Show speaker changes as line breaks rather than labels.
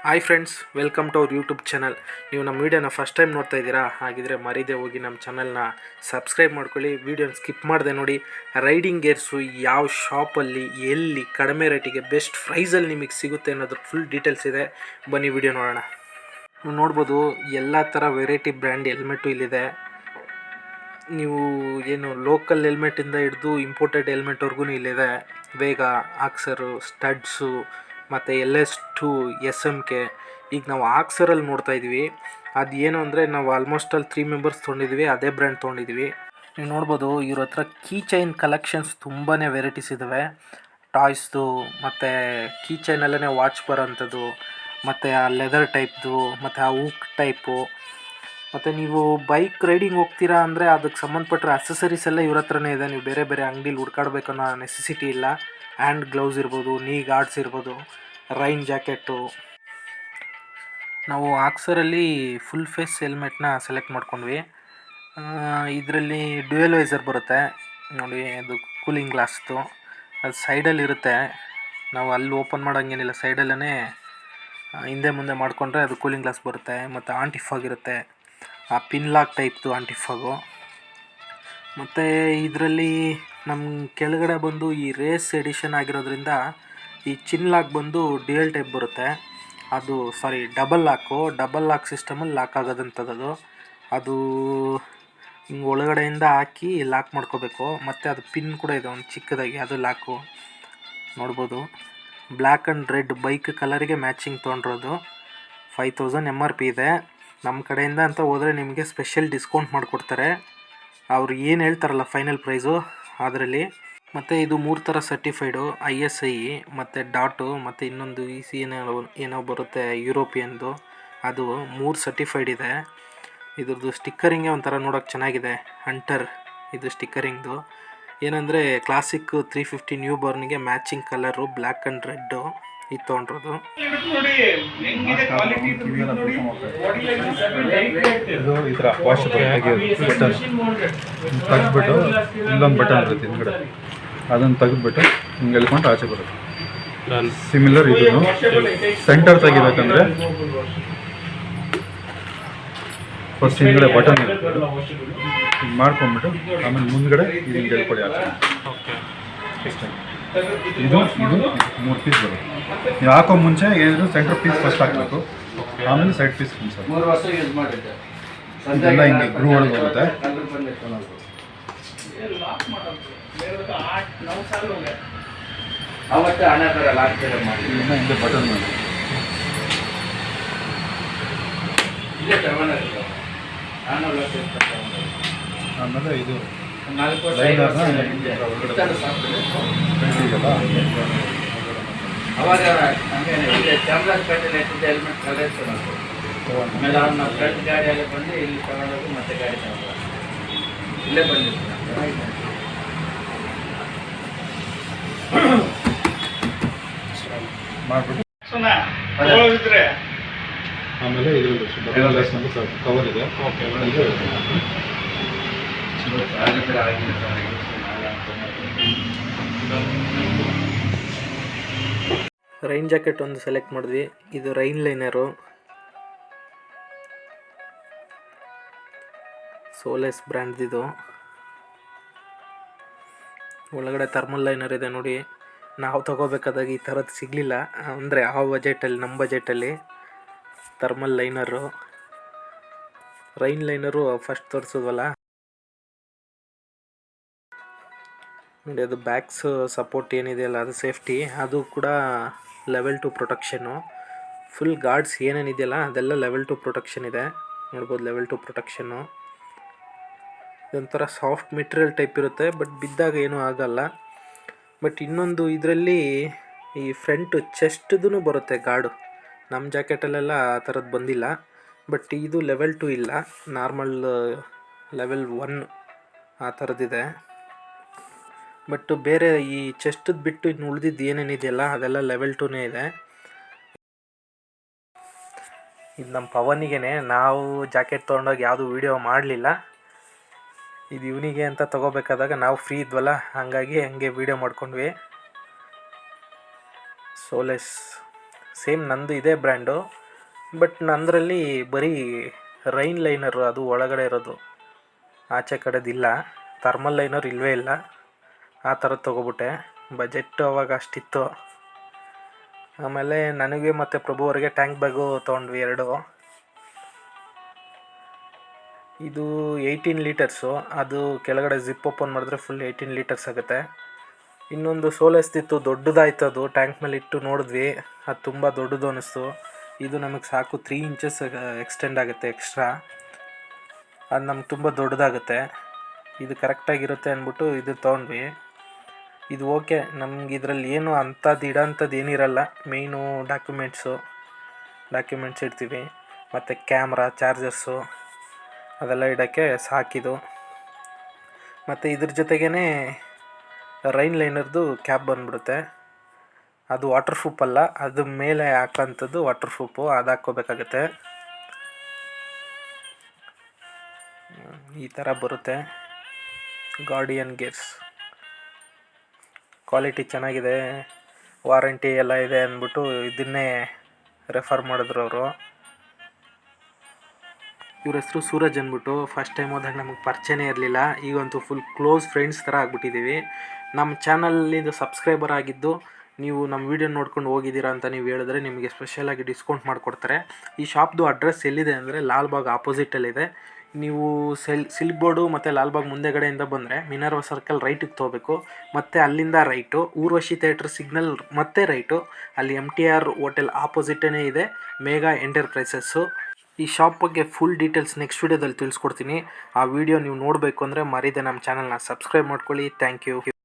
Hi friends, welcome to our YouTube channel. ನೀವು ನಮ್ಮ ವೀಡಿಯೋನ ಫಸ್ಟ್ ಟೈಮ್ ನೋಡ್ತಾ ಇದ್ದೀರಾ, ಹಾಗಿದ್ರೆ ಮರೀದೆ ಹೋಗಿ ನಮ್ಮ ಚಾನಲ್ನ ಸಬ್ಸ್ಕ್ರೈಬ್ ಮಾಡ್ಕೊಳ್ಳಿ. ವೀಡಿಯೋನ ಸ್ಕಿಪ್ ಮಾಡಿದೆ ನೋಡಿ. ರೈಡಿಂಗ್ ಗೇರ್ಸು ಯಾವ ಶಾಪಲ್ಲಿ ಎಲ್ಲಿ ಕಡಿಮೆ ರೇಟಿಗೆ ಬೆಸ್ಟ್ ಪ್ರೈಸಲ್ಲಿ ನಿಮಗೆ ಸಿಗುತ್ತೆ ಅನ್ನೋದ್ರ ಫುಲ್ ಡೀಟೇಲ್ಸ್ ಇದೆ. ಬನ್ನಿ ವಿಡಿಯೋ ನೋಡೋಣ. ನೀವು ನೋಡ್ಬೋದು ಎಲ್ಲ ಥರ ವೆರೈಟಿ ಬ್ರ್ಯಾಂಡ್ ಹೆಲ್ಮೆಟು ಇಲ್ಲಿದೆ. ನೀವು ಏನು ಲೋಕಲ್ ಹೆಲ್ಮೆಟಿಂದ ಹಿಡಿದು ಇಂಪೋರ್ಟೆಡ್ ಹೆಲ್ಮೆಟ್ವರೆಗೂ ಇಲ್ಲಿದೆ. ವೇಗ, ಆಕ್ಸರು, ಸ್ಟಡ್ಸು ಮತ್ತು LS2, SMK. ಈಗ ನಾವು ಆಕ್ಸರಲ್ಲಿ ನೋಡ್ತಾ ಇದ್ವಿ. ಅದು ಏನು ಅಂದರೆ ನಾವು ಆಲ್ಮೋಸ್ಟ್ ಅಲ್ಲಿ 3 ಮೆಂಬರ್ಸ್ ತೊಗೊಂಡಿದ್ವಿ, ಅದೇ ಬ್ರ್ಯಾಂಡ್ ತೊಗೊಂಡಿದ್ವಿ. ನೀವು ನೋಡ್ಬೋದು ಇವ್ರ ಹತ್ರ ಕೀ ಚೈನ್ ಕಲೆಕ್ಷನ್ಸ್ ತುಂಬಾ ವೆರೈಟೀಸ್ ಇದ್ದಾವೆ. ಟಾಯ್ಸ್ದು ಮತ್ತು ಕೀ ಚೈನಲ್ಲೇ ವಾಚ್ ಬರೋಂಥದ್ದು, ಮತ್ತು ಆ ಲೆದರ್ ಟೈಪ್ದು, ಮತ್ತು ಆ ಹೂಕ್ ಟೈಪು. ಮತ್ತು ನೀವು ಬೈಕ್ ರೈಡಿಂಗ್ ಹೋಗ್ತೀರಾ ಅಂದರೆ ಅದಕ್ಕೆ ಸಂಬಂಧಪಟ್ಟ ಅಕ್ಸೆಸರೀಸ್ ಎಲ್ಲ ಇವ್ರ ಹತ್ರನೇ ಇದೆ. ನೀವು ಬೇರೆ ಬೇರೆ ಅಂಗಡೀಲಿ ಹುಡ್ಕಾಡ್ಬೇಕನ್ನೋ ನೆಸೆಸಿಟಿ ಇಲ್ಲ. ಹ್ಯಾಂಡ್ ಗ್ಲೌಸ್ ಇರ್ಬೋದು, ನೀ ಗಾರ್ಡ್ಸ್ ಇರ್ಬೋದು, ರೈನ್ ಜಾಕೆಟು. ನಾವು ಆಕ್ಸರಲ್ಲಿ ಫುಲ್ ಫೇಸ್ ಹೆಲ್ಮೆಟ್ನ ಸೆಲೆಕ್ಟ್ ಮಾಡ್ಕೊಂಡ್ವಿ. ಇದರಲ್ಲಿ ಡ್ಯುಯಲ್ ವೈಸರ್ ಬರುತ್ತೆ ನೋಡಿ, ಅದು ಕೂಲಿಂಗ್ ಗ್ಲಾಸ್ದು. ಅದು ಸೈಡಲ್ಲಿ ಇರುತ್ತೆ, ನಾವು ಅಲ್ಲಿ ಓಪನ್ ಮಾಡೋಂಗೇನಿಲ್ಲ, ಸೈಡಲ್ಲೇ ಹಿಂದೆ ಮುಂದೆ ಮಾಡಿಕೊಂಡ್ರೆ ಅದು ಕೂಲಿಂಗ್ ಗ್ಲಾಸ್ ಬರುತ್ತೆ. ಮತ್ತು ಆಂಟಿಫಾಗ್ ಇರುತ್ತೆ, ಆ ಪಿನ್ ಲಾಕ್ ಟೈಪ್ದು ಆಂಟಿಫಾಗು. ಮತ್ತು ಇದರಲ್ಲಿ ನಮ್ಮ ಕೆಳಗಡೆ ಬಂದು ಈ ರೇಸ್ ಎಡಿಷನ್ ಆಗಿರೋದ್ರಿಂದ ಈ ಚಿನ್ ಲಾಕ್ ಬಂದು ಡ್ಯುಯಲ್ ಟೈಪ್ ಬರುತ್ತೆ. ಅದು ಡಬಲ್ ಲಾಕ್ ಸಿಸ್ಟಮಲ್ಲಿ ಲಾಕ್ ಆಗೋದಂಥದ್ದು. ಅದು ಹಿಂಗೆ ಒಳಗಡೆಯಿಂದ ಹಾಕಿ ಲಾಕ್ ಮಾಡ್ಕೋಬೇಕು. ಮತ್ತು ಅದು ಪಿನ್ ಕೂಡ ಇದೆ ಒಂದು ಚಿಕ್ಕದಾಗಿ, ಅದು ಲಾಕು ನೋಡ್ಬೋದು. ಬ್ಲ್ಯಾಕ್ ಆ್ಯಂಡ್ ರೆಡ್ ಬೈಕ್ ಕಲರಿಗೆ ಮ್ಯಾಚಿಂಗ್ ತೊಗೊಂಡಿರೋದು. 5000 MRP ಇದೆ. ನಮ್ಮ ಕಡೆಯಿಂದ ಅಂತ ಹೋದರೆ ನಿಮಗೆ ಸ್ಪೆಷಲ್ ಡಿಸ್ಕೌಂಟ್ ಮಾಡಿಕೊಡ್ತಾರೆ. ಅವ್ರು ಏನು ಹೇಳ್ತಾರಲ್ಲ ಫೈನಲ್ ಪ್ರೈಸು ಅದರಲ್ಲಿ. ಮತ್ತು ಇದು 3 ಥರ ಸರ್ಟಿಫೈಡು, ISI ಮತ್ತು ಡಾಟು, ಮತ್ತು ಇನ್ನೊಂದು EC ಏನೋ ಬರುತ್ತೆ ಯುರೋಪಿಯನ್ದು, ಅದು 3 ಸರ್ಟಿಫೈಡ್ ಇದೆ. ಇದ್ರದ್ದು ಸ್ಟಿಕ್ಕರಿಂಗೇ ಒಂಥರ ನೋಡೋಕೆ ಚೆನ್ನಾಗಿದೆ. ಹಂಟರ್ ಇದು ಸ್ಟಿಕ್ಕರಿಂಗ್ದು. ಏನಂದರೆ ಕ್ಲಾಸಿಕ್ 350 ನ್ಯೂ ಬಾರ್ನಿಗೆ matching colour black and red ಇದು ತೊಗೊಂಡಿರೋದು.
ಇದು ಈ ಥರ ವಾಷಬಲ್ ತೆಗೆದ್ಬಿಟ್ಟು ಇಲ್ಲೊಂದು ಬಟನ್ ಇರುತ್ತೆ ಹಿಂದ್ಗಡೆ, ಅದನ್ನು ತೆಗೆದ್ಬಿಟ್ಟು ಹಿಂಗೆ ಎಳ್ಕೊಂಡು ಆಚೆ ಬರುತ್ತೆ. ಸಿಮಿಲರ್ ಇದನ್ನು ಸೆಂಟರ್ ತೆಗಿಬೇಕಂದ್ರೆ ಫಸ್ಟ್ ಹಿಂದ್ಗಡೆ ಬಟನ್ ಇರುತ್ತೆ, ಹಿಂಗೆ ಮಾಡ್ಕೊಂಡ್ಬಿಟ್ಟು ಆಮೇಲೆ ಮುಂದ್ಗಡೆ ಇದು ಹಿಂಗೆ ಹೇಳ್ಕೊಡಿ ಆಚೆ. ಇದು 3 ಪೀಸ್ ಬರುತ್ತೆ. ನೀವು ಹಾಕೋ ಮುಂಚೆ ಏನಿದ್ರು ಸೆಂಟರ್ ಪೀಸ್ ಫಸ್ಟ್ ಹಾಕಬೇಕು, ಆಮೇಲೆ ಸೈಡ್ ಪೀಸ್ ಇದೆಲ್ಲ ಹಿಂಗೆ ಗ್ರೂ ಒಳಗೆ ಬರುತ್ತೆ. ಹಿಂಗೆ ಬಟನ್ ಮಾಡಿ ಆಮೇಲೆ ಇದು
ಅವಾಗ ಚಾಮರಾಜಪೇಟೆಯಲ್ಲಿ ಹೆಲ್ಮೆಟ್ ಕಲೆಕ್ಷನ್ ಆಮೇಲೆ ಅವ್ನ ಫ್ರೆಂಡ್ ಗಾಡಿಯಲ್ಲಿ ಬಂದು ಇಲ್ಲಿ ತಗೊಂಡೋಗಿ ಮತ್ತೆ ಗಾಡಿ ತಗೊಂಡು ಇಲ್ಲೇ ಬಂದಿರ್ತೀನಿ
ಮಾಡಿಬಿಟ್ಟು ಆಮೇಲೆ ಇದು ಕವರ್ ಇದೆ.
ರೈನ್ ಜಾಕೆಟ್ ಒಂದು ಸೆಲೆಕ್ಟ್ ಮಾಡಿದ್ವಿ. ಇದು ರೈನ್ ಲೈನರು, ಸೋಲೆಸ್ ಬ್ರ್ಯಾಂಡ್ದಿದು. ಒಳಗಡೆ ಥರ್ಮಲ್ ಲೈನರ್ ಇದೆ ನೋಡಿ. ನಾವು ತೊಗೋಬೇಕಾದಾಗ ಈ ಥರದ್ದು ಸಿಗಲಿಲ್ಲ, ಅಂದರೆ ಆ ಬಜೆಟಲ್ಲಿ, ನಮ್ಮ ಬಜೆಟಲ್ಲಿ thermal liner. Rain liner first ತೋರಿಸೋದಲ್ಲ ನೋಡಿ, ಅದು ಬ್ಯಾಕ್ಸ್ ಸಪೋರ್ಟ್ ಏನಿದೆಯಲ್ಲ ಅದು ಸೇಫ್ಟಿ, ಅದು ಕೂಡ ಲೆವೆಲ್ 2 ಪ್ರೊಟೆಕ್ಷನ್ನು. ಫುಲ್ ಗಾರ್ಡ್ಸ್ ಏನೇನಿದೆಯಲ್ಲ ಅದೆಲ್ಲ ಲೆವೆಲ್ 2 ಪ್ರೊಟೆಕ್ಷನ್ ಇದೆ. ನೋಡ್ಬೋದು ಲೆವೆಲ್ 2 ಪ್ರೊಟೆಕ್ಷನ್ನು. ಇದೊಂಥರ ಸಾಫ್ಟ್ ಮೆಟೀರಿಯಲ್ ಟೈಪ್ ಇರುತ್ತೆ, ಬಟ್ ಬಿದ್ದಾಗ ಏನೂ ಆಗಲ್ಲ. ಬಟ್ ಇನ್ನೊಂದು ಇದರಲ್ಲಿ ಈ ಫ್ರಂಟ್ ಚೆಸ್ಟ್ದು ಬರುತ್ತೆ ಗಾರ್ಡು. ನಮ್ಮ ಜಾಕೆಟಲ್ಲೆಲ್ಲ ಆ ಥರದ್ದು ಬಂದಿಲ್ಲ. ಬಟ್ ಇದು ಲೆವೆಲ್ 2 ಇಲ್ಲ, ನಾರ್ಮಲ್ ಲೆವೆಲ್ 1 ಆ ಥರದ್ದಿದೆ. ಬಟ್ ಬೇರೆ ಈ ಚೆಸ್ಟದ್ದು ಬಿಟ್ಟು ಇನ್ನು ಉಳಿದಿದ್ದು ಏನೇನಿದೆಯಲ್ಲ ಅದೆಲ್ಲ ಲೆವೆಲ್ 2ನೇ ಇದೆ. ಇದು ನಮ್ಮ ಪವನಿಗೆ ನಾವು ಜಾಕೆಟ್ ತೊಗೊಂಡೋಗಿ ಯಾವುದೂ ವೀಡಿಯೋ ಮಾಡಲಿಲ್ಲ. ಇದು ಇವನಿಗೆ ಅಂತ ತೊಗೋಬೇಕಾದಾಗ ನಾವು ಫ್ರೀ ಇದ್ವಲ್ಲ, ಹಾಗಾಗಿ ಹಂಗೆ ವೀಡಿಯೋ ಮಾಡ್ಕೊಂಡ್ವಿ. ಸೋಲೆಸ್ ಸೇಮ್ ನಂದು ಇದೇ ಬ್ರ್ಯಾಂಡು, ಬಟ್ ನಂದರಲ್ಲಿ ಬರೀ ರೈನ್ ಲೈನರು ಅದು ಒಳಗಡೆ ಇರೋದು, ಆಚೆ ಕಡೆದಿಲ್ಲ. ಥರ್ಮಲ್ ಲೈನರ್ ಇಲ್ಲವೇ ಇಲ್ಲ. ಆ ಥರದ್ದು ತೊಗೊಬಿಟ್ಟೆ. ಬಜೆಟ್ ಅವಾಗ ಅಷ್ಟಿತ್ತು. ಆಮೇಲೆ ನನಗೆ ಮತ್ತು ಪ್ರಭು ಅವರಿಗೆ ಟ್ಯಾಂಕ್ ಬ್ಯಾಗು ತೊಗೊಂಡ್ವಿ 2. ಇದು 18 ಲೀಟರ್ಸು. ಅದು ಕೆಳಗಡೆ ಜಿಪ್ ಓಪನ್ ಮಾಡಿದ್ರೆ ಫುಲ್ 18 ಲೀಟರ್ಸ್ ಆಗುತ್ತೆ. ಇನ್ನೊಂದು ಸೋಲೆಸ್ತಿತ್ತು, ದೊಡ್ಡದಾಯ್ತು. ಅದು ಟ್ಯಾಂಕ್ ಮೇಲೆ ಇಟ್ಟು ನೋಡಿದ್ವಿ, ಅದು ತುಂಬ ದೊಡ್ಡದು ಅನ್ನಿಸ್ತು. ಇದು ನಮಗೆ ಸಾಕು, 3 ಇಂಚಸ್ ಎಕ್ಸ್ಟೆಂಡ್ ಆಗುತ್ತೆ ಎಕ್ಸ್ಟ್ರಾ. ಅದು ನಮ್ಗೆ ತುಂಬ ದೊಡ್ಡದಾಗುತ್ತೆ. ಇದು ಕರೆಕ್ಟಾಗಿರುತ್ತೆ ಅಂದ್ಬಿಟ್ಟು ಇದು ತೊಗೊಂಡ್ವಿ. ಇದು ಓಕೆ, ನಮ್ಗೆ ಇದರಲ್ಲಿ ಏನು ಅಂಥದ್ದು ಇಡೋಂಥದ್ದು ಏನಿರಲ್ಲ. ಮೇಯ್ನು ಡಾಕ್ಯುಮೆಂಟ್ಸ್ ಇಡ್ತೀವಿ, ಮತ್ತು ಕ್ಯಾಮ್ರಾ, ಚಾರ್ಜರ್ಸು ಅದೆಲ್ಲ ಇಡೋಕ್ಕೆ ಸಾಕಿದು. ಮತ್ತು ಇದ್ರ ಜೊತೆಗೇ ರೈನ್ ಲೈನರ್ದು ಕ್ಯಾಪ್ ಬಂದ್ಬಿಡುತ್ತೆ. ಅದು ವಾಟರ್ ಪ್ರೂಫ್ ಅಲ್ಲ, ಅದು ಮೇಲೆ ಹಾಕೋಂಥದ್ದು ವಾಟರ್ ಪ್ರೂಫು, ಅದು ಹಾಕ್ಕೋಬೇಕಾಗತ್ತೆ. ಈ ಥರ ಬರುತ್ತೆ. ಗಾರ್ಡಿಯನ್ ಗೇರ್ಸ್ ಕ್ವಾಲಿಟಿ ಚೆನ್ನಾಗಿದೆ, ವಾರಂಟಿ ಎಲ್ಲ ಇದೆ ಅಂದ್ಬಿಟ್ಟು ಇದನ್ನೇ ರೆಫರ್ ಮಾಡಿದ್ರು ಅವರು. ಇವ್ರ ಹೆಸರು ಸೂರಜ್ ಅಂದ್ಬಿಟ್ಟು. ಫಸ್ಟ್ ಟೈಮ್ ಹೋದಾಗ ನಮಗೆ ಪರಿಚಯನೇ ಇರಲಿಲ್ಲ. ಈಗಂತೂ ಫುಲ್ ಕ್ಲೋಸ್ ಫ್ರೆಂಡ್ಸ್ ಥರ ಆಗ್ಬಿಟ್ಟಿದ್ದೀವಿ. ನಮ್ಮ ಚಾನಲಿಂದ ಸಬ್ಸ್ಕ್ರೈಬರ್ ಆಗಿದ್ದು ನೀವು ನಮ್ಮ ವೀಡಿಯೋ ನೋಡ್ಕೊಂಡು ಹೋಗಿದ್ದೀರಾ ಅಂತ ನೀವು ಹೇಳಿದ್ರೆ ನಿಮಗೆ ಸ್ಪೆಷಲಾಗಿ ಡಿಸ್ಕೌಂಟ್ ಮಾಡಿಕೊಡ್ತಾರೆ. ಈ ಶಾಪ್ದು ಅಡ್ರೆಸ್ ಎಲ್ಲಿದೆ ಅಂದರೆ ಲಾಲ್ಬಾಗ್ ಆಪೋಸಿಟಲ್ಲಿದೆ. ನೀವು ಸಿಲ್ಕ್ ಬೋರ್ಡು ಮತ್ತು ಲಾಲ್ಬಾಗ್ ಮುಂದೆಗಡೆಯಿಂದ ಬಂದರೆ ಮಿನರ್ವಾ ಸರ್ಕಲ್ ರೈಟಿಗೆ ತೊಗೋಬೇಕು, ಮತ್ತು ಅಲ್ಲಿಂದ ರೈಟು ಊರ್ವಶಿ ಥಿಯೇಟ್ರ್ ಸಿಗ್ನಲ್ ಮತ್ತೆ ರೈಟು. ಅಲ್ಲಿ MTR ಹೋಟೆಲ್ ಆಪೋಸಿಟೇ ಇದೆ ಮೇಘಾ ಎಂಟರ್ಪ್ರೈಸಸ್ಸು. ಈ ಶಾಪ್ ಬಗ್ಗೆ ಫುಲ್ ಡೀಟೇಲ್ಸ್ ನೆಕ್ಸ್ಟ್ ವೀಡಿಯೋದಲ್ಲಿ ತಿಳಿಸ್ಕೊಡ್ತೀನಿ. ಆ ವಿಡಿಯೋ ನೀವು ನೋಡಬೇಕು ಅಂದರೆ ಮರೀದೆ ನಮ್ಮ ಚಾನಲ್ನ ಸಬ್ಸ್ಕ್ರೈಬ್ ಮಾಡ್ಕೊಳ್ಳಿ. Thank you.